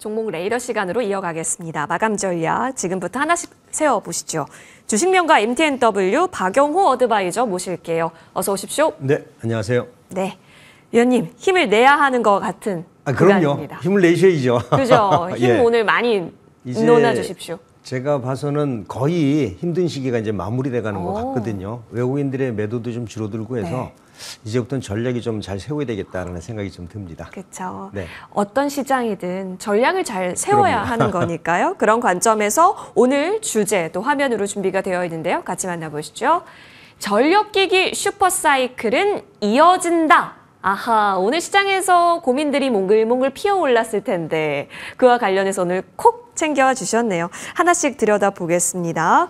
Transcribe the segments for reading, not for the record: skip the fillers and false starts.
종목 레이더 시간으로 이어가겠습니다. 마감 전략 지금부터 하나씩 세워보시죠. 주식명가 MTNW 박영호 어드바이저 모실게요. 어서 오십시오. 네, 안녕하세요. 네, 위원님 힘을 내야 하는 것 같은 그럼요. 구간입니다. 힘을 내셔야죠. 그죠? 힘 예. 오늘 많이 놓아주십시오. 제가 봐서는 거의 힘든 시기가 이제 마무리돼 가는 것 같거든요. 외국인들의 매도도 좀 줄어들고 해서 네. 이제부터는 전략이 좀 잘 세워야 되겠다는 생각이 좀 듭니다. 그렇죠. 네. 어떤 시장이든 전략을 잘 세워야 그럼요. 하는 거니까요. 그런 관점에서 오늘 주제 또 화면으로 준비가 되어 있는데요. 같이 만나보시죠. 전력기기 슈퍼사이클은 이어진다. 아하, 오늘 시장에서 고민들이 몽글몽글 피어올랐을 텐데 그와 관련해서 오늘 콕 챙겨주셨네요. 하나씩 들여다보겠습니다.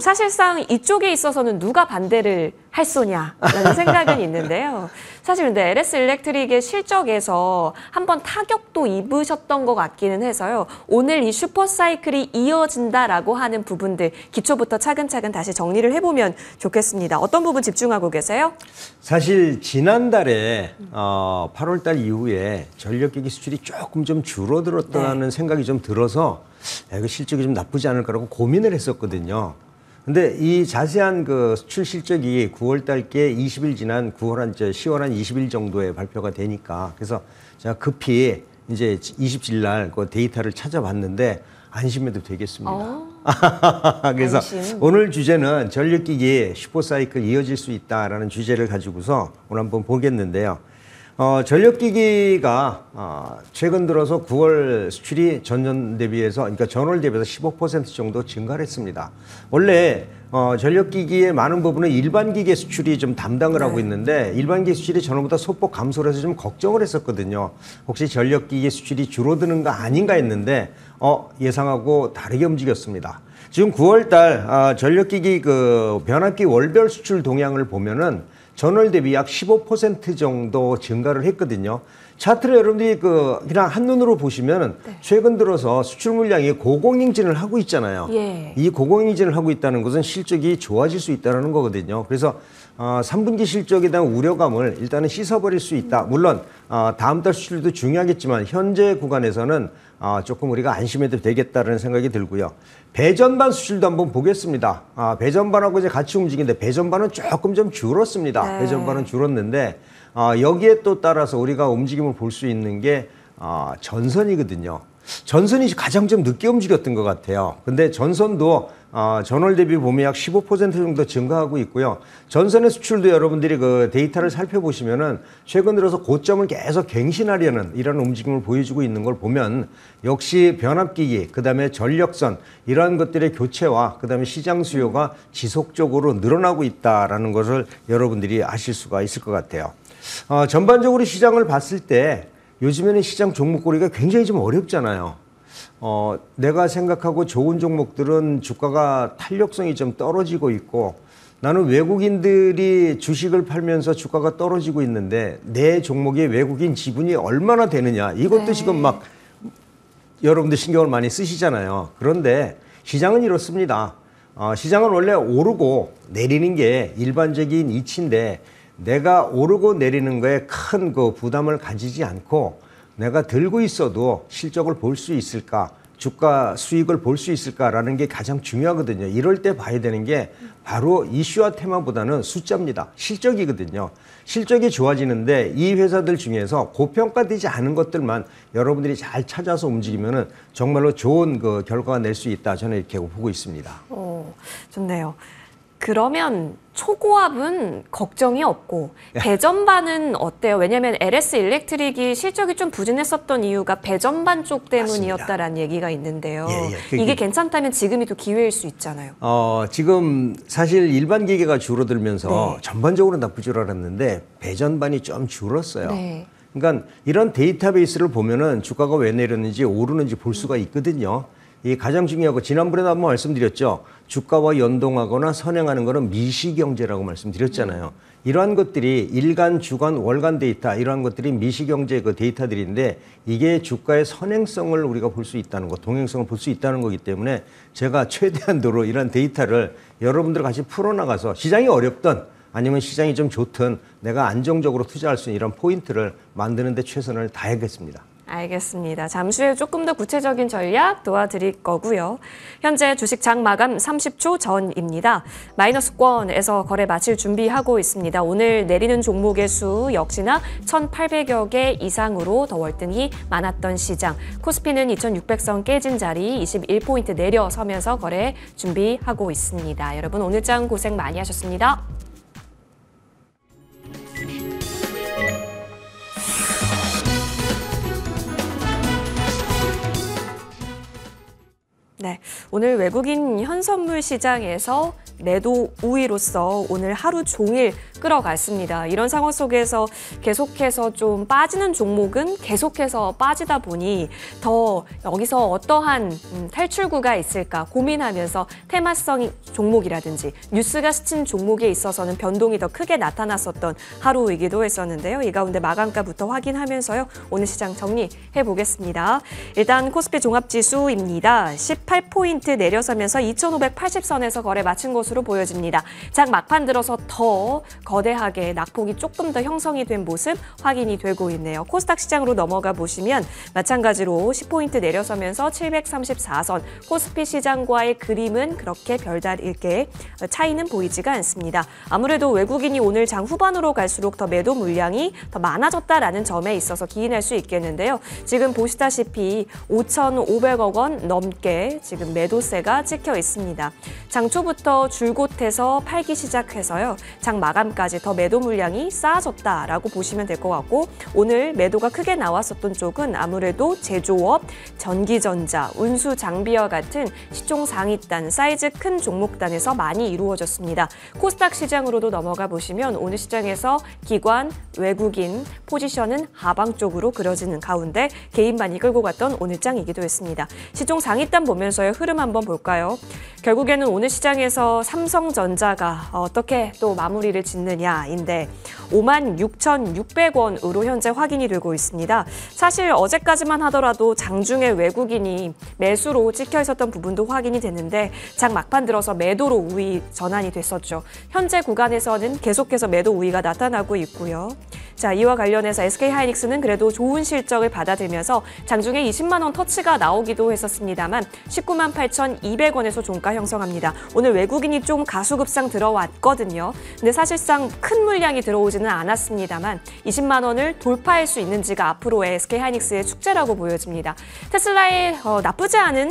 사실상 이쪽에 있어서는 누가 반대를 할 소냐라는 생각은 있는데요. 사실 근데 LS 일렉트릭의 실적에서 한번 타격도 입으셨던 것 같기는 해서요. 오늘 이 슈퍼사이클이 이어진다라고 하는 부분들 기초부터 차근차근 다시 정리를 해보면 좋겠습니다. 어떤 부분 집중하고 계세요? 사실 지난달에 8월 달 이후에 전력기기 수출이 조금 좀 줄어들었다는 생각이 좀 들어서 이거 실적이 좀 나쁘지 않을까라고 고민을 했었거든요. 근데 이 자세한 그 수출 실적이 9월 달께 20일 지난 10월 한 20일 정도에 발표가 되니까 그래서 제가 급히 이제 27일 날 그 데이터를 찾아봤는데 안심해도 되겠습니다. 그래서 안심. 오늘 주제는 전력기기 슈퍼사이클 이어질 수 있다라는 주제를 가지고서 오늘 한번 보겠는데요. 전력기기가 최근 들어서 9월 수출이 전년 대비해서, 그러니까 전월 대비해서 15% 정도 증가를 했습니다. 원래 전력기기의 많은 부분은 일반기계 수출이 좀 담당을 하고 있는데 일반기계 수출이 전월보다 소폭 감소를 해서 좀 걱정을 했었거든요. 혹시 전력기기 수출이 줄어드는 거 아닌가 했는데 예상하고 다르게 움직였습니다. 지금 9월 달 전력기기 그 변압기 월별 수출 동향을 보면은 전월 대비 약 15% 정도 증가를 했거든요. 차트를 여러분들이 그냥 한눈으로 보시면 최근 들어서 수출 물량이 고공행진을 하고 있잖아요. 예. 이 고공행진을 하고 있다는 것은 실적이 좋아질 수 있다는 거거든요. 그래서 3분기 실적에 대한 우려감을 일단은 씻어버릴 수 있다. 물론 다음 달 수출도 중요하겠지만 현재 구간에서는 조금 우리가 안심해도 되겠다는 생각이 들고요. 배전반 수출도 한번 보겠습니다. 배전반하고 이제 같이 움직이는데 배전반은 조금 좀 줄었습니다. 네. 배전반은 줄었는데 여기에 또 따라서 우리가 움직임을 볼 수 있는 게 전선이거든요. 전선이 가장 좀 늦게 움직였던 것 같아요. 근데 전선도 전월 대비 보면 약 15% 정도 증가하고 있고요. 전선의 수출도 여러분들이 그 데이터를 살펴보시면은 최근 들어서 고점을 계속 갱신하려는 이런 움직임을 보여주고 있는 걸 보면 역시 변압기기, 그다음에 전력선 이러한 것들의 교체와 그다음에 시장 수요가 지속적으로 늘어나고 있다라는 것을 여러분들이 아실 수가 있을 것 같아요. 전반적으로 시장을 봤을 때 요즘에는 시장 종목 고르기가 굉장히 좀 어렵잖아요. 내가 생각하고 좋은 종목들은 주가가 탄력성이 좀 떨어지고 있고 나는 외국인들이 주식을 팔면서 주가가 떨어지고 있는데 내 종목에 외국인 지분이 얼마나 되느냐 이것도 지금 막 여러분들 신경을 많이 쓰시잖아요. 그런데 시장은 이렇습니다. 시장은 원래 오르고 내리는 게 일반적인 이치인데 내가 오르고 내리는 거에 큰 그 부담을 가지지 않고 내가 들고 있어도 실적을 볼 수 있을까, 주가 수익을 볼 수 있을까라는 게 가장 중요하거든요. 이럴 때 봐야 되는 게 바로 이슈와 테마보다는 숫자입니다. 실적이거든요. 실적이 좋아지는데 이 회사들 중에서 고평가되지 않은 것들만 여러분들이 잘 찾아서 움직이면은 정말로 좋은 그 결과가 낼 수 있다. 저는 이렇게 보고 있습니다. 좋네요. 그러면 초고압은 걱정이 없고 배전반은 어때요? 왜냐하면 LS 일렉트릭이 실적이 좀 부진했었던 이유가 배전반 쪽 때문이었다라는 얘기가 있는데요. 이게 괜찮다면 지금이 또 기회일 수 있잖아요. 지금 사실 일반 기계가 줄어들면서 전반적으로 나쁠 줄 알았는데 배전반이 좀 줄었어요. 그러니까 이런 데이터베이스를 보면은 주가가 왜 내렸는지 오르는지 볼 수가 있거든요. 이 가장 중요하고 지난번에도 한번 말씀드렸죠. 주가와 연동하거나 선행하는 거는 미시경제라고 말씀드렸잖아요. 이러한 것들이 일간, 주간, 월간 데이터 이러한 것들이 미시경제 그 데이터들인데 이게 주가의 선행성을 우리가 볼 수 있다는 것, 동행성을 볼 수 있다는 거기 때문에 제가 최대한도로 이런 데이터를 여러분들 같이 풀어나가서 시장이 어렵든 아니면 시장이 좀 좋든 내가 안정적으로 투자할 수 있는 이런 포인트를 만드는 데 최선을 다하겠습니다. 알겠습니다. 잠시 후에 조금 더 구체적인 전략 도와드릴 거고요. 현재 주식 장 마감 30초 전입니다. 마이너스권에서 거래 마칠 준비하고 있습니다. 오늘 내리는 종목의 수 역시나 1,800여 개 이상으로 더 월등히 많았던 시장. 코스피는 2,600선 깨진 자리 21포인트 내려서면서 거래 준비하고 있습니다. 여러분 오늘 장 고생 많이 하셨습니다. 네, 오늘 외국인 현선물 시장에서 매도 우위로서 오늘 하루 종일 끌어갔습니다. 이런 상황 속에서 계속해서 좀 빠지는 종목은 계속해서 빠지다 보니 더 여기서 어떠한 탈출구가 있을까 고민하면서 테마성 종목이라든지 뉴스가 스친 종목에 있어서는 변동이 더 크게 나타났었던 하루이기도 했었는데요. 이 가운데 마감가부터 확인하면서요. 오늘 시장 정리해 보겠습니다. 일단 코스피 종합지수입니다. 18포인트 내려서면서 2,580선에서 거래 마친 것으로 보여집니다. 장 막판 들어서 더 거대하게 낙폭이 조금 더 형성이 된 모습 확인이 되고 있네요. 코스닥 시장으로 넘어가 보시면 마찬가지로 10포인트 내려서면서 734선, 코스피 시장과의 그림은 그렇게 별다르게 차이는 보이지가 않습니다. 아무래도 외국인이 오늘 장 후반으로 갈수록 더 매도 물량이 더 많아졌다라는 점에 있어서 기인할 수 있겠는데요. 지금 보시다시피 5,500억 원 넘게 지금 매도세가 찍혀 있습니다. 장 초부터 줄곳에서 팔기 시작해서요. 장 마감까지 더 매도 물량이 쌓아졌다라고 보시면 될 것 같고 오늘 매도가 크게 나왔었던 쪽은 아무래도 제조업, 전기전자, 운수 장비와 같은 시총 상위단, 사이즈 큰 종목단에서 많이 이루어졌습니다. 코스닥 시장으로도 넘어가 보시면 오늘 시장에서 기관, 외국인 포지션은 하방 쪽으로 그려지는 가운데 개인반이 끌고 갔던 오늘장이기도 했습니다. 시총 상위단 보면서요. 흐름 한번 볼까요? 결국에는 오늘 시장에서 삼성전자가 어떻게 또 마무리를 짓느냐인데 56,600원으로 현재 확인이 되고 있습니다. 사실 어제까지만 하더라도 장중에 외국인이 매수로 찍혀 있었던 부분도 확인이 됐는데 장 막판 들어서 매도로 우위 전환이 됐었죠. 현재 구간에서는 계속해서 매도 우위가 나타나고 있고요. 자, 이와 관련해서 SK하이닉스는 그래도 좋은 실적을 받아들면서 장중에 20만 원 터치가 나오기도 했었습니다만 19만 8,200원에서 종가 형성합니다. 오늘 외국인이 좀 가수급상 들어왔거든요. 근데 사실상 큰 물량이 들어오지는 않았습니다만 20만 원을 돌파할 수 있는지가 앞으로의 SK하이닉스의 숙제라고 보여집니다. 테슬라의 나쁘지 않은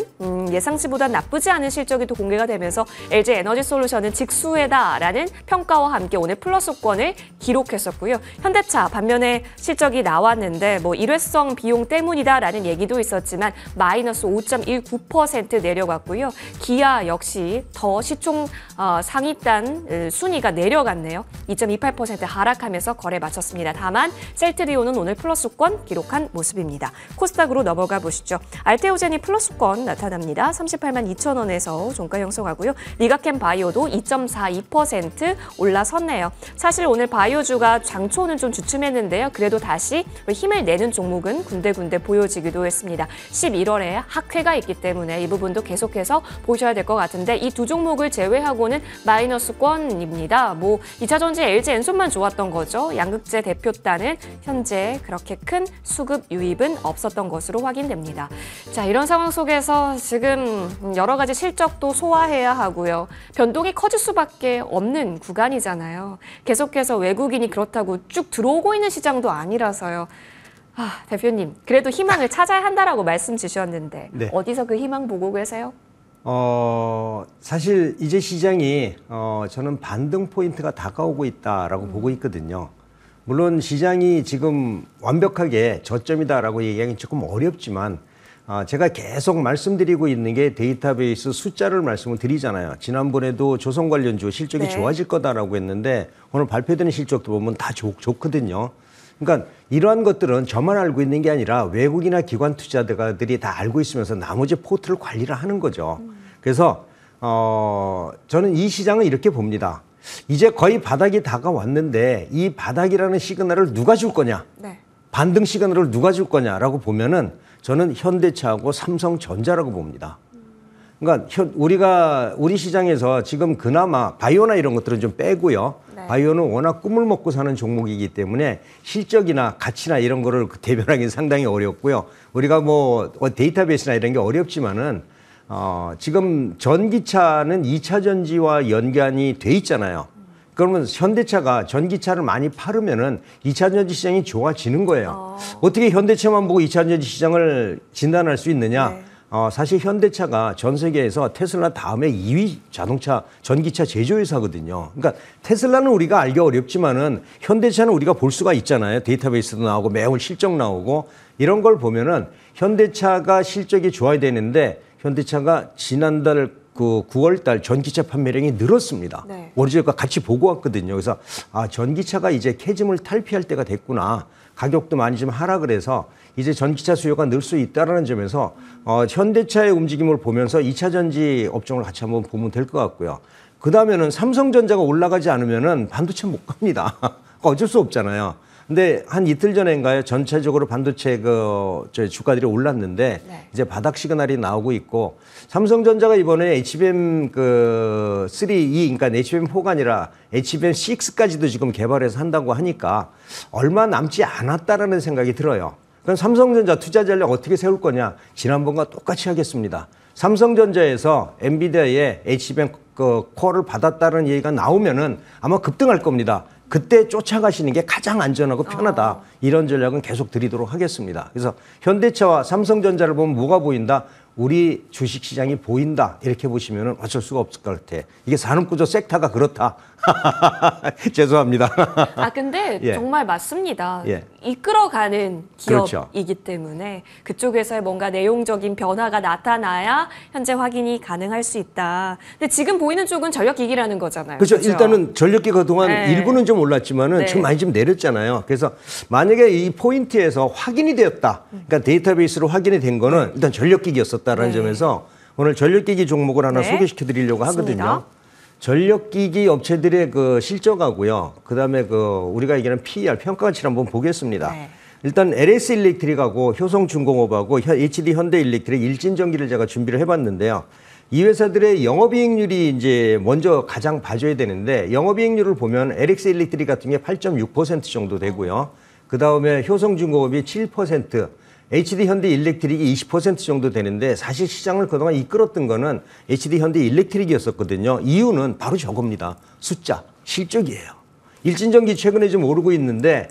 예상치보다 나쁘지 않은 실적이 또 공개가 되면서 LG에너지솔루션은 직수에다라는 평가와 함께 오늘 플러스권을 기록했었고요. 현대차 반면에 실적이 나왔는데 뭐 일회성 비용 때문이다라는 얘기도 있었지만 마이너스 5.19% 내려갔고요. 기아 역시 더 시총 상위단 순위가 내려갔네요. 2.28% 하락하면서 거래 마쳤습니다. 다만 셀트리온은 오늘 플러스권 기록한 모습입니다. 코스닥으로 넘어가 보시죠. 알테오젠이 플러스권 나타납니다. 38만 2천 원에서 종가 형성하고요. 리가캠 바이오도 2.42% 올라섰네요. 사실 오늘 바이오주가 장초는 좀 주춤했는데요. 그래도 다시 힘을 내는 종목은 군데군데 보여지기도 했습니다. 11월에 학회가 있기 때문에 이 부분도 계속해서 보셔야 될 것 같은데 이 두 종목을 제외하고는 마이너스권입니다. 뭐 2차전지 LG 엔손만 좋았던 거죠. 양극재 대표단은 현재 그렇게 큰 수급 유입은 없었던 것으로 확인됩니다. 자, 이런 상황 속에서 지금 여러 가지 실적도 소화해야 하고요. 변동이 커질 수밖에 없는 구간이잖아요. 계속해서 외국인이 그렇다고 쭉 들어오고 있는 시장도 아니라서요. 대표님, 그래도 희망을 찾아야 한다라고 말씀 주셨는데 네. 어디서 그 희망 보고 계세요? 사실 이제 시장이 저는 반등 포인트가 다가오고 있다라고 보고 있거든요. 물론 시장이 지금 완벽하게 저점이다라고 얘기하기 조금 어렵지만 제가 계속 말씀드리고 있는 게 데이터베이스 숫자를 말씀을 드리잖아요. 지난번에도 조선 관련주 실적이 네. 좋아질 거다라고 했는데 오늘 발표되는 실적도 보면 다 좋거든요. 그러니까 이러한 것들은 저만 알고 있는 게 아니라 외국이나 기관 투자자들이 다 알고 있으면서 나머지 포트를 관리를 하는 거죠. 그래서 저는 이 시장은 이렇게 봅니다. 이제 거의 바닥이 다가왔는데 이 바닥이라는 시그널을 누가 줄 거냐? 네. 반등 시그널을 누가 줄 거냐라고 보면은 저는 현대차하고 삼성전자라고 봅니다. 그러니까 우리 시장에서 지금 그나마 바이오나 이런 것들은 좀 빼고요. 네. 바이오는 워낙 꿈을 먹고 사는 종목이기 때문에 실적이나 가치나 이런 거를 대변하기는 상당히 어렵고요. 우리가 뭐 데이터베이스나 이런 게 어렵지만은 지금 전기차는 2차 전지와 연관이 돼 있잖아요. 그러면 현대차가 전기차를 많이 팔으면은 2차 전지 시장이 좋아지는 거예요. 어떻게 현대차만 보고 2차 전지 시장을 진단할 수 있느냐? 네. 사실 현대차가 전 세계에서 테슬라 다음에 2위 자동차 전기차 제조회사거든요. 그러니까 테슬라는 우리가 알기 어렵지만은 현대차는 우리가 볼 수가 있잖아요. 데이터베이스도 나오고 매월 실적 나오고 이런 걸 보면은 현대차가 실적이 좋아야 되는데 현대차가 지난달 그 9월 달 전기차 판매량이 늘었습니다. 네. 어제가 같이 보고 왔거든요. 그래서 전기차가 이제 캐즘을 탈피할 때가 됐구나. 가격도 많이 좀 하락을 해서 이제 전기차 수요가 늘 수 있다는 점에서 현대차의 움직임을 보면서 2차 전지 업종을 같이 한번 보면 될 것 같고요. 그 다음에는 삼성전자가 올라가지 않으면은 반도체 못 갑니다. 어쩔 수 없잖아요. 근데 한 이틀 전인가요? 전체적으로 반도체 주가들이 올랐는데 네. 이제 바닥 시그널이 나오고 있고 삼성전자가 이번에 HBM 3E 그러니까 HBM4가 아니라 HBM6까지도 지금 개발해서 한다고 하니까 얼마 남지 않았다라는 생각이 들어요. 그럼 삼성전자 투자 전략 어떻게 세울 거냐? 지난번과 똑같이 하겠습니다. 삼성전자에서 엔비디아의 HBM 코어를 받았다는 얘기가 나오면은 아마 급등할 겁니다. 그때 쫓아가시는 게 가장 안전하고 편하다. 이런 전략은 계속 드리도록 하겠습니다. 그래서 현대차와 삼성전자를 보면 뭐가 보인다? 우리 주식시장이 보인다. 이렇게 보시면 어쩔 수가 없을 것 같아. 이게 산업구조 섹터가 그렇다. 죄송합니다. 근데 예. 정말 맞습니다. 예. 이끌어가는 그렇죠. 기업이기 때문에 그쪽에서의 뭔가 내용적인 변화가 나타나야 현재 확인이 가능할 수 있다. 근데 지금 보이는 쪽은 전력기기라는 거잖아요. 그렇죠. 그렇죠? 일단은 전력기가 그동안 네. 일부는 좀 올랐지만은 네. 지금 많이 좀 내렸잖아요. 그래서 만약에 이 포인트에서 확인이 되었다. 그러니까 데이터베이스로 확인이 된 거는 일단 전력기기였었다라는 네. 점에서 오늘 전력기기 종목을 하나 네. 소개시켜 드리려고 맞습니다. 하거든요. 전력기기 업체들의 그 실적하고요. 그다음에 우리가 얘기하는 PER 평가가치를 한번 보겠습니다. 네. 일단 LS 일렉트릭하고 효성중공업하고 HD 현대일렉트릭 일진전기를 제가 준비를 해봤는데요. 이 회사들의 영업이익률이 이제 먼저 가장 봐줘야 되는데 영업이익률을 보면 LX 일렉트릭 같은 게 8.6% 정도 되고요. 그 다음에 효성중공업이 7%, HD 현대일렉트릭이 20% 정도 되는데 사실 시장을 그동안 이끌었던 거는 HD 현대일렉트릭이었었거든요. 이유는 바로 저겁니다. 숫자, 실적이에요. 일진전기 최근에 좀 오르고 있는데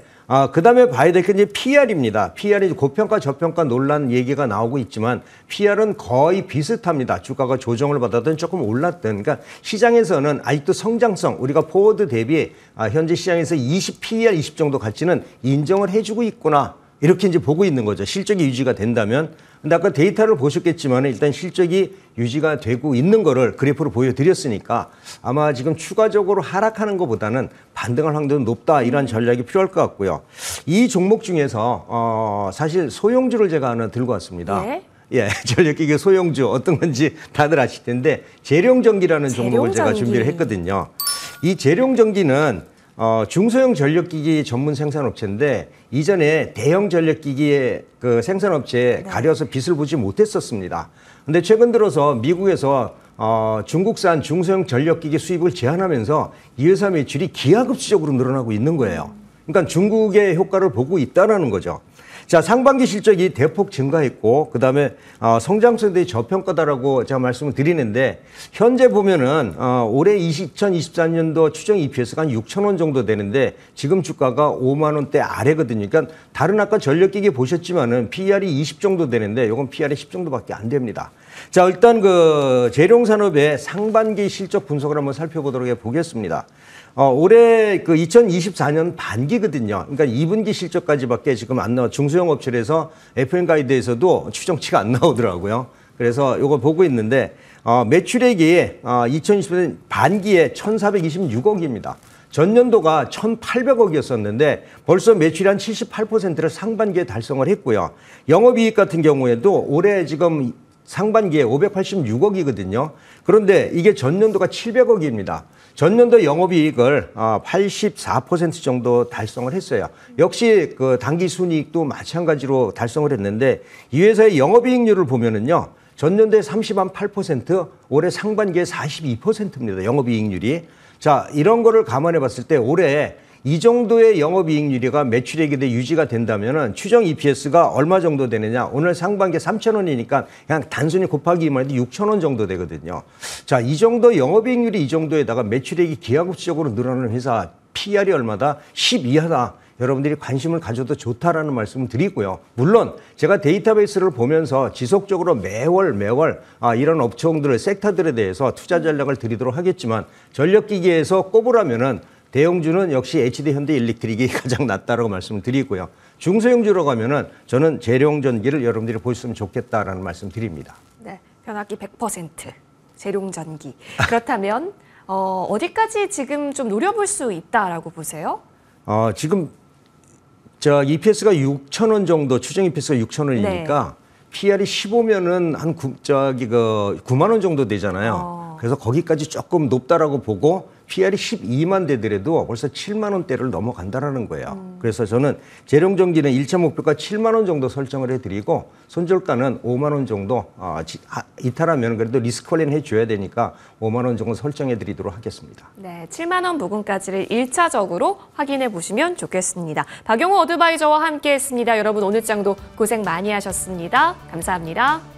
그 다음에 봐야 될 게 이제 PR입니다. PR이 고평가 저평가 논란 얘기가 나오고 있지만 PR은 거의 비슷합니다. 주가가 조정을 받았든 조금 올랐든. 그러니까 시장에서는 아직도 성장성, 우리가 포워드 대비 현재 시장에서 20 PER 20 정도 가치는 인정을 해주고 있구나. 이렇게 이제 보고 있는 거죠. 실적이 유지가 된다면. 근데 아까 데이터를 보셨겠지만 일단 실적이 유지가 되고 있는 거를 그래프로 보여드렸으니까 아마 지금 추가적으로 하락하는 것보다는 반등할 확률은 높다. 이런 전략이 필요할 것 같고요. 이 종목 중에서 사실 소형주를 제가 하나 들고 왔습니다. 예? 예, 전력기계 소형주 어떤 건지 다들 아실 텐데 재룡전기라는 종목을 제가 재룡전기. 준비를 했거든요. 이 재룡전기는 중소형 전력기기 전문 생산업체인데 이전에 대형 전력기기의 그 생산업체에 가려서 빛을 보지 못했었습니다. 근데 최근 들어서 미국에서 중국산 중소형 전력기기 수입을 제한하면서 이 회사 매출이 기하급수적으로 늘어나고 있는 거예요. 그러니까 중국의 효과를 보고 있다는 거죠. 자, 상반기 실적이 대폭 증가했고, 그 다음에 성장성에 대해 저평가다라고 제가 말씀을 드리는데, 현재 보면은 올해 2024년도 추정 EPS가 한 6,000원 정도 되는데, 지금 주가가 5만 원대 아래거든요. 그러니까 다른 아까 전력기기 보셨지만은 PER이 20 정도 되는데, 이건 PER이 10 정도밖에 안 됩니다. 자, 일단 재룡산업의 상반기 실적 분석을 한번 살펴보도록 해보겠습니다. 올해 2024년 반기거든요. 그러니까 2분기 실적까지밖에 지금 안 나와. 중소형 업체에서 FM 가이드에서도 추정치가 안 나오더라고요. 그래서 이거 보고 있는데, 매출액이 2024년 반기에 1,426억입니다. 전년도가 1,800억이었었는데 벌써 매출이 한 78%를 상반기에 달성을 했고요. 영업이익 같은 경우에도 올해 지금 상반기에 586억이거든요. 그런데 이게 전년도가 700억입니다. 전년도 영업이익을 84% 정도 달성을 했어요. 역시 그 당기 순이익도 마찬가지로 달성을 했는데 이 회사의 영업이익률을 보면은요. 전년도에 30.8%, 올해 상반기에 42%입니다. 영업이익률이. 자, 이런 거를 감안해 봤을 때 올해 이 정도의 영업이익률이가 매출액에 대해 유지가 된다면은 추정 EPS가 얼마 정도 되느냐? 오늘 상반기에 3,000원이니까 그냥 단순히 곱하기 2만 해도 6,000원 정도 되거든요. 자, 이 정도 영업이익률이 이 정도에다가 매출액이 기하급수적으로 늘어나는 회사 PR이 얼마다? 10 이하다. 여러분들이 관심을 가져도 좋다라는 말씀을 드리고요. 물론 제가 데이터베이스를 보면서 지속적으로 매월 이런 업종들, 섹터들에 대해서 투자 전략을 드리도록 하겠지만 전력기기에서 꼽으라면은 대형주는 역시 HD 현대일렉트릭이 가장 낫다라고 말씀을 드리고요. 중소형주로 가면은 저는 재룡전기를 여러분들이 보셨으면 좋겠다라는 말씀 드립니다. 네, 변압기 100%, 재룡전기. 그렇다면 어디까지 지금 좀 노려볼 수 있다라고 보세요? 지금 저 EPS가 6,000원 정도, 추정 EPS가 6,000원이니까 PR이 15면은 한 9만 원 정도 되잖아요. 그래서 거기까지 조금 높다라고 보고 PR이 12만 되더라도 벌써 7만 원대를 넘어간다라는 거예요. 그래서 저는 재룡전기는 1차 목표가 7만 원 정도 설정을 해드리고 손절가는 5만 원 정도 이탈하면 그래도 리스크 관리는 해줘야 되니까 5만 원 정도 설정해드리도록 하겠습니다. 네, 7만 원 부근까지를 1차적으로 확인해 보시면 좋겠습니다. 박용호 어드바이저와 함께했습니다. 여러분 오늘 장도 고생 많이 하셨습니다. 감사합니다.